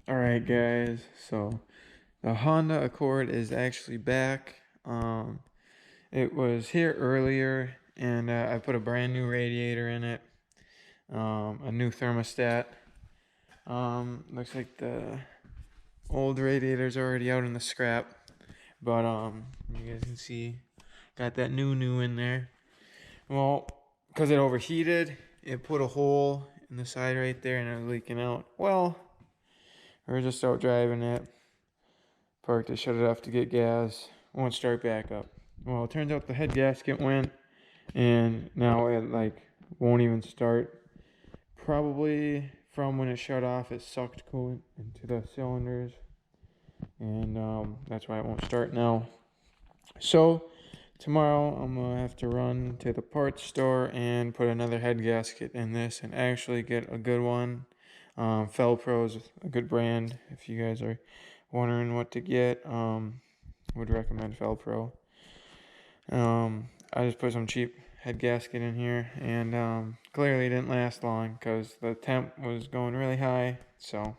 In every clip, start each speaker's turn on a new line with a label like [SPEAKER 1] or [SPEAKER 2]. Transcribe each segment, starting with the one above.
[SPEAKER 1] Alright guys, so the Honda Accord is actually back. It was here earlier and I put a brand new radiator in it, a new thermostat. Looks like the old radiator's already out in the scrap, but you guys can see got that new in there. Well, because it overheated, it put a hole in the side right there and it was leaking out. Well, we were just out driving it. Parked it, shut it off to get gas. Won't start back up. Well, it turns out the head gasket went, and now it won't even start. Probably from when it shut off, it sucked coolant into the cylinders, and that's why it won't start now. So tomorrow I'm gonna have to run to the parts store and put another head gasket in this, and actually get a good one. Felpro's a good brand if you guys are wondering what to get. Would recommend Felpro. I just put some cheap head gasket in here, and clearly it didn't last long because the temp was going really high. So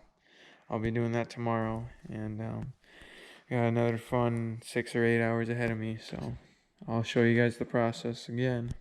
[SPEAKER 1] I'll be doing that tomorrow, and got another fun 6 or 8 hours ahead of me. So I'll show you guys the process again.